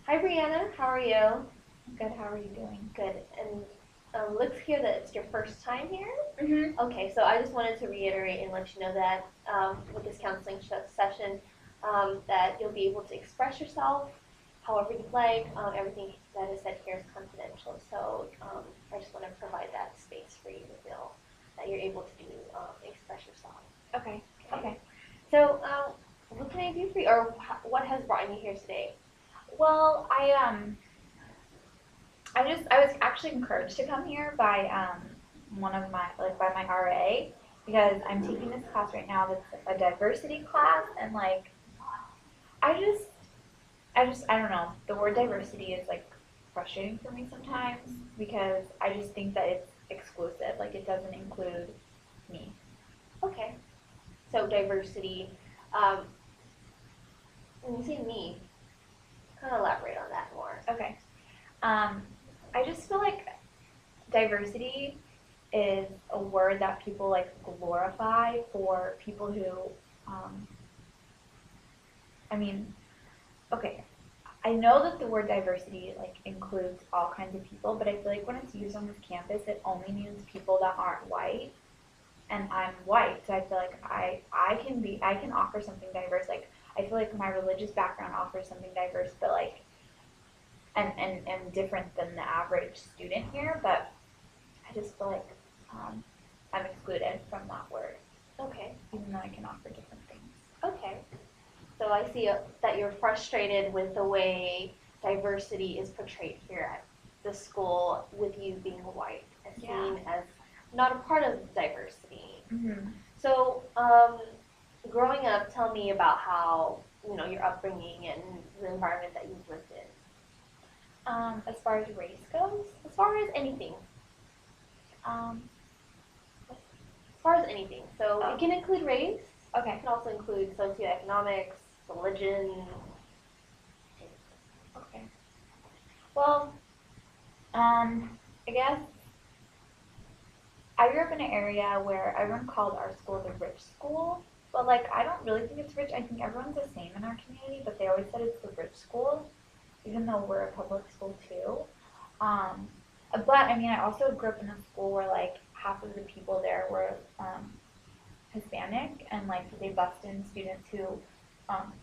Hi, Brianna. How are you? Good. How are you doing? Good. And looks here that it's your first time here. Mhm. Okay, so I just wanted to reiterate and let you know that with this counseling session, that you'll be able to express yourself however you like. Everything that is said here is confidential, so I just want to provide that space for you to feel that you're able to express yourself. Okay. Okay. Okay. So, what can I do for you, or what has brought you here today? Well, I was actually encouraged to come here by one of my by my RA because I'm taking this class right now that's a diversity class and I just I don't know, the word diversity is frustrating for me sometimes because I just think that it's exclusive, like it doesn't include me. Okay. So diversity. Um, when you say me, kind of elaborate on that more. Okay. Um, I just feel like diversity is a word that people glorify for people who, um, I mean, okay, I know that the word diversity includes all kinds of people, but I feel like when it's used on this campus, it only means people that aren't white, and I'm white, so I feel like I can offer something diverse. Like I feel like my religious background offers something diverse, but and different than the average student here, but I just feel like I'm excluded from that word, Okay. even though I can offer different things. Okay. So I see that you're frustrated with the way diversity is portrayed here at the school, with you being white and Yeah. seen as not a part of diversity. Mm-hmm. So, growing up, tell me about how your upbringing and the environment that you've lived in. As far as race goes, As far as anything, um, as far as anything. So it oh, can include race. It okay, can also include socioeconomics, religion. okay. Well, I guess I grew up in an area where everyone called our school the rich school, but I don't really think it's rich. I think everyone's the same in our community, but they always said it's the rich school, even though we're a public school too. Um, but I mean, I also grew up in a school where half of the people there were Hispanic, and they bussed in students who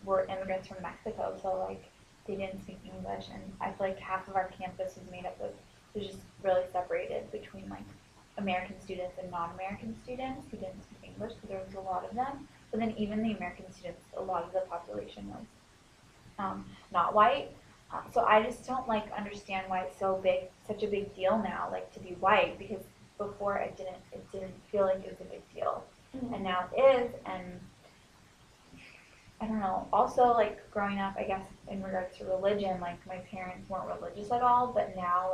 were immigrants from Mexico, so they didn't speak English, and I feel like half of our campus was made up of was just really separated between American students and non-American students who didn't speak English, because there was a lot of them. But then even the American students, a lot of the population was not white. So I just don't understand why it's such a big deal now, to be white, because before it didn't feel like it was a big deal, and Mm-hmm. now it is. And I don't know. Also, growing up, I guess in regards to religion, my parents weren't religious at all, but now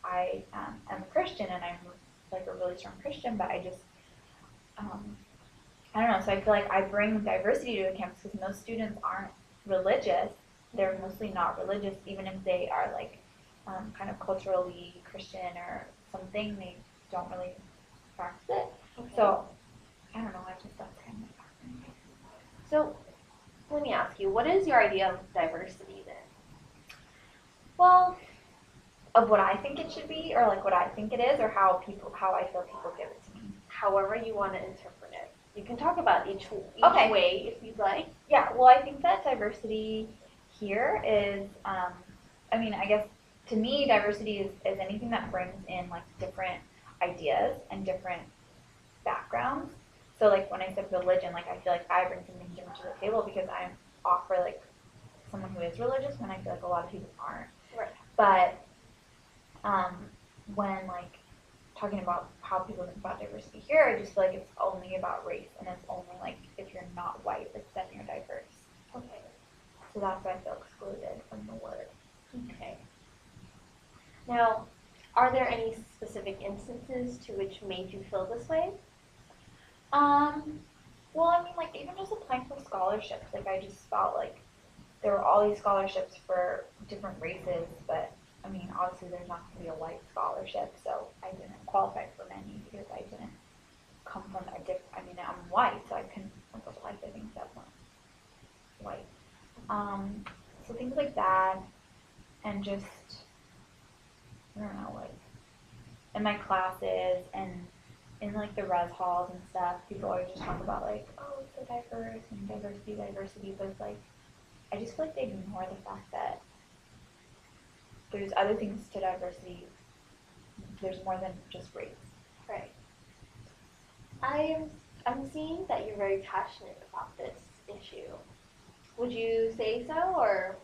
I am a Christian, and I'm a really strong Christian, but um, I don't know. So I feel like I bring diversity to the campus because most students aren't religious. They're mostly not religious, even if they are kind of culturally Christian or something. They don't really practice it. Okay. So I don't know. I just that's kind of background. So let me ask you, what is your idea of diversity then? Well, of what I think it should be, or what I think it is, or how I feel people give it to me. However you want to interpret it. You can talk about each Okay. way if you'd like. Yeah. Well, I think that diversity here is, I mean, I guess to me, diversity is anything that brings in different ideas and different backgrounds. So when I said religion, I feel like I bring something different to the table because I offer someone who is religious when I feel like a lot of people aren't. Right. But um, when talking about how people think about diversity here, I just feel like it's only about race, and it's only if you're not white, then you're diverse. Okay. So that's why I feel excluded from the word. Okay. Now, are there any specific instances to which made you feel this way? Um, well, I mean, even just applying for scholarships, I just felt there were all these scholarships for different races, but I mean, obviously there's not going to be a white scholarship, so I didn't qualify for many because I didn't come from a different. I mean, I'm white, so I couldn't apply for things that weren't white. Um, so things like that, and just, I don't know, like, in my classes and in, like, the res halls and stuff, people always just talk about, like, oh, it's so diverse and diversity, but it's, like, I just feel like they ignore the fact that there's other things to diversity. There's more than just race. Right. I'm seeing that you're very passionate about this issue. Would you say so, or?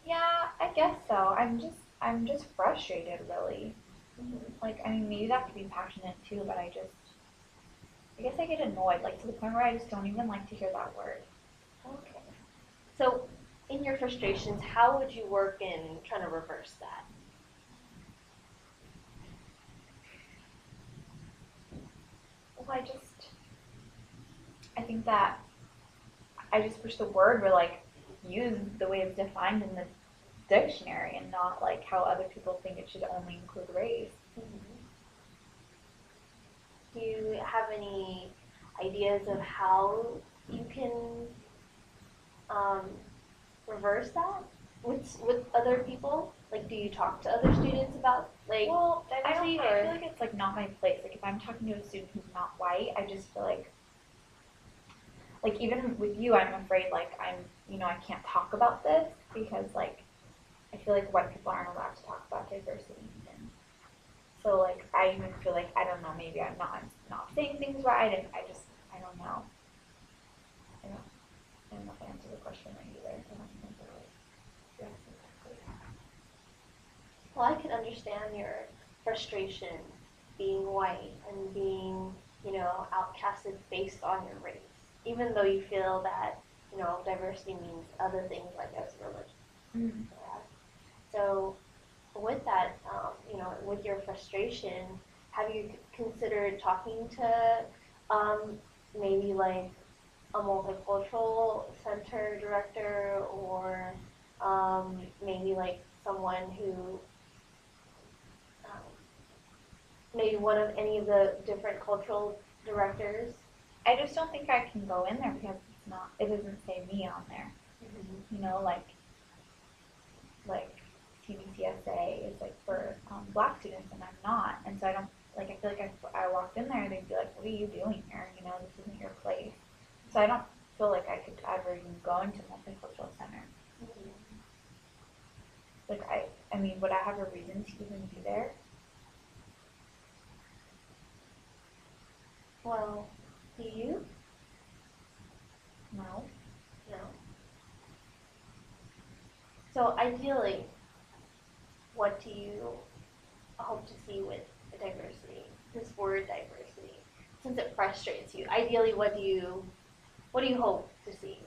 Yeah, I guess so. I'm just frustrated, really. Like, I mean, maybe that could be passionate too, but I guess I get annoyed, like, to the point where I just don't even like to hear that word. Okay. So, in your frustrations, how would you work in trying to reverse that? Well, I think that I just wish the word were, like, used the way it's defined in the dictionary and not, like, how other people think it should only include race. Mm-hmm. Do you have any ideas of how you can um, reverse that with other people? Like, do you talk to other students about like Well, diversity, I or? feel like it's, like, not my place. Like, if I'm talking to a student who's not white, I just feel like even with you, I'm afraid, like, I can't talk about this because, like, I feel like white people aren't allowed to talk about diversity. And so, like, I even feel like, I don't know, maybe I'm not saying things right, and I don't know. I don't know if I answered the question right either. I don't remember, like, yes, exactly. Well, I can understand your frustration being white and being, outcasted based on your race, even though you feel that, diversity means other things like as religion. Mm. So, with that, with your frustration, have you considered talking to maybe like a multicultural center director, or maybe like someone who um, maybe one of any of the different cultural directors? I just don't think I can go in there because it doesn't say me on there. Mm-hmm. You know, like CBCSA is, like, for black students, and I'm not, and so I don't, like, I feel like if I walked in there, they'd be like, what are you doing here? This isn't your place. So I don't feel like I could ever even go into multicultural center. Mm-hmm. Like, I mean, would I have a reason to even be there? Well, do you? No. No. So ideally, what do you hope to see with diversity? This word diversity, since it frustrates you. Ideally, what do you hope to see?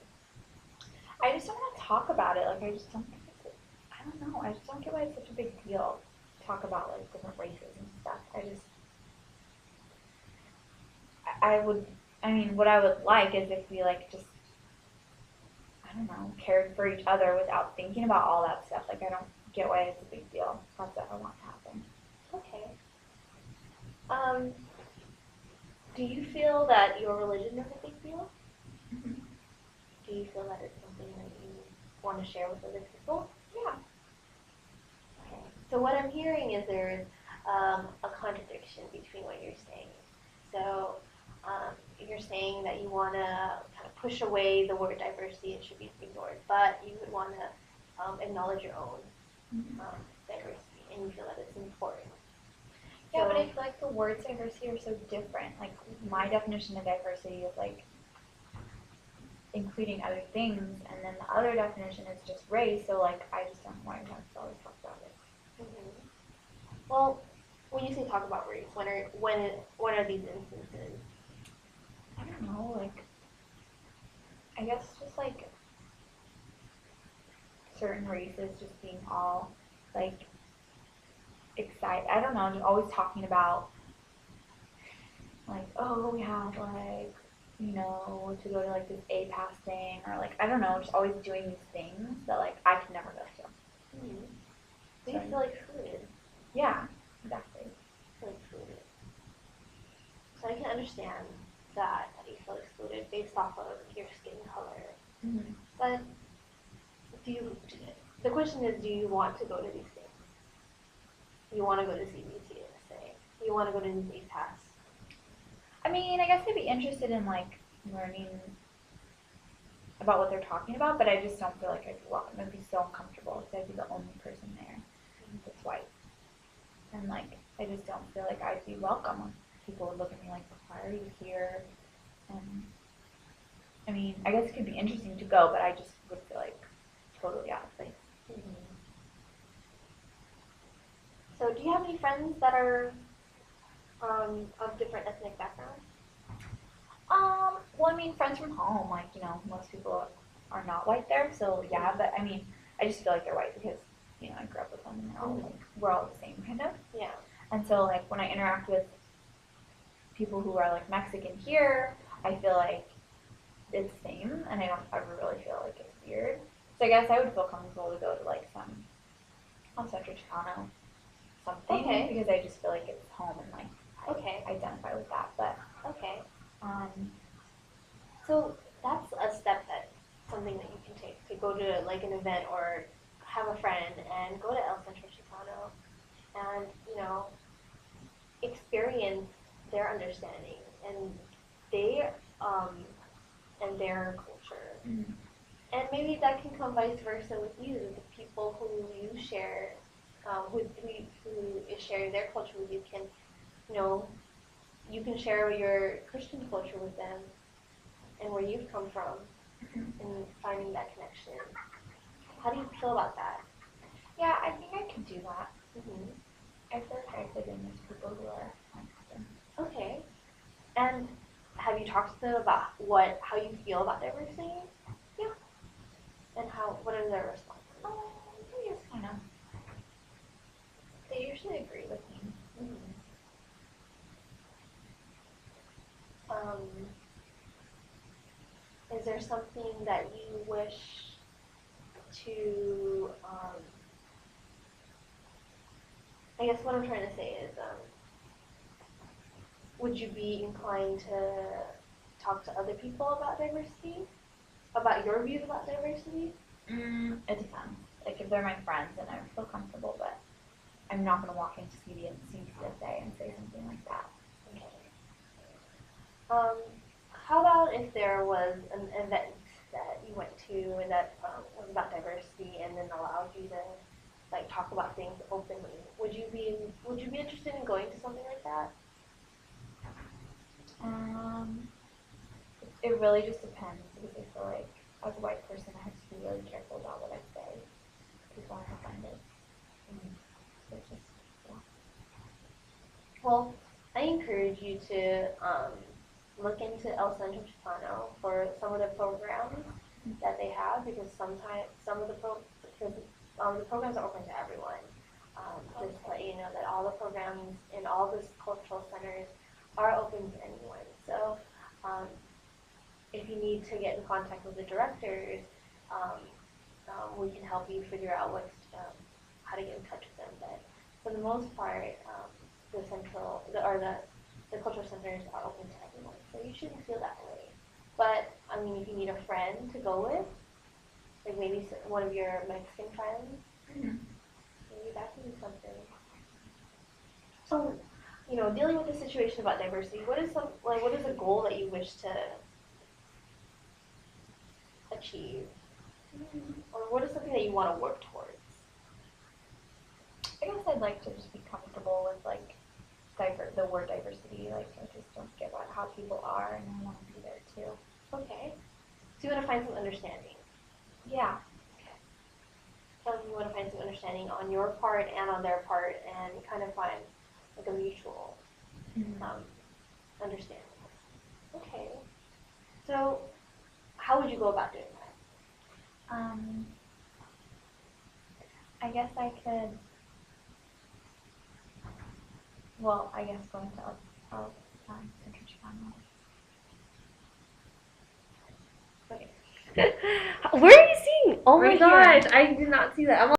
I just don't want to talk about it. Like, I just don't think I don't know. I just don't get why it's such a big deal to talk about, like, different races and stuff. I mean, what I would like is if we, like, just, I don't know, cared for each other without thinking about all that stuff. Like, I don't get why it's a big deal. That's what I want to happen. Okay. Um, do you feel that your religion is a big deal? Mm-hmm. Do you feel that it's something that you want to share with other people? Yeah. Okay. So what I'm hearing is there's a contradiction between what you're saying. So you're saying that you want to kind of push away the word diversity, it should be ignored, but you would want to acknowledge your own diversity, and you feel that it's important. Yeah, So, but I feel like the words diversity are so different. Like, my definition of diversity is, like, including other things, and then the other definition is just race. So, like, I just don't know why we have to always talk about it. mm-hmm. Well, when you say talk about race, when are these instances? I don't know. Like, I guess just, like, certain races just being all, like, excited. I don't know. Just always talking about, like, oh, we have, like, to go to, like, this APAS thing, or, like, I don't know, just always doing these things that, like, I could never go to. Mm-hmm. Do you feel excluded? Yeah, exactly. Feel excluded. So I can understand that you feel excluded based off of your skin color. Mm-hmm. But the question is, do you want to go to these things? You want to go to CBC, let's say. You want to go to these APAS. I mean, I guess I'd be interested in like learning about what they're talking about, but I just don't feel like I'd be welcome. I'd be so uncomfortable because I'd be the only person there that's white. And like, I just don't feel like I'd be welcome. People would look at me like, why are you here? And I mean, I guess it could be interesting to go, but I just would feel like totally out of place. Mm-hmm. So do you have any friends that are of different ethnic backgrounds? Well, I mean, friends from home, like, most people are not white there, so yeah, but I mean, I just feel like they're white because, I grew up with them and they're all, like, we're all the same, kind of. Yeah. And so, like, when I interact with people who are, like, Mexican here, I feel like it's the same, and I don't ever really feel like it's weird. So I guess I would feel comfortable to go to, like, some Central Chicano something, Okay. because I just feel like it's home and, like, Okay. I identify with that, but, Okay. So that's a step something that you can take to go to like an event or have a friend and go to El Centro Chicano and, experience their understanding and and their culture. mm-hmm. And maybe that can come vice versa with you, the people who you share, who is sharing their culture with you can, you can share your Christian culture with them and where you've come from and finding that connection. How do you feel about that? Yeah, I think I could do that. Mm-hmm. I feel like I fit in with people who are Mexican. Okay. And have you talked to them about how you feel about diversity? Yeah. And what are their responses? I guess kind of. They usually agree with me. Mm-hmm. Is there something that you wish to, I guess what I'm trying to say is, would you be inclined to talk to other people about diversity? About your views about diversity? It depends. Like, if they're my friends, then I would feel comfortable, but I'm not going to walk into CCSA and say something like that. Okay. How about if there was an event that you went to and that was about diversity and then allowed you to like talk about things openly? Would you be interested in going to something like that? It really just depends because I feel like as a white person I have to be really careful about what I say. People aren't offended. So it's just, yeah. Well, I encourage you to look into El Centro Chicano for some of the programs that they have because sometimes the programs are open to everyone. Just to let you know that all the programs in all the cultural centers are open to anyone. So if you need to get in contact with the directors, we can help you figure out how to get in touch with them. But for the most part, the cultural centers are open to everyone, so you shouldn't feel that way. But I mean, if you need a friend to go with, like maybe one of your Mexican friends, maybe that can be something. So, dealing with the situation about diversity, what is a goal that you wish to achieve, or what is something that you want to work towards? I guess I'd like to just be comfortable with like the word diversity. Like I just don't get how people are, and I want to be there too. Okay. So you want to find some understanding. Yeah. Okay. So you want to find some understanding on your part and on their part, and kind of find like a mutual understanding. Okay. So how would you go about doing that? I guess I could. Well, I guess going to Central Chicano. Okay. Where are you seeing? Oh my Right gosh, here. I did not see that.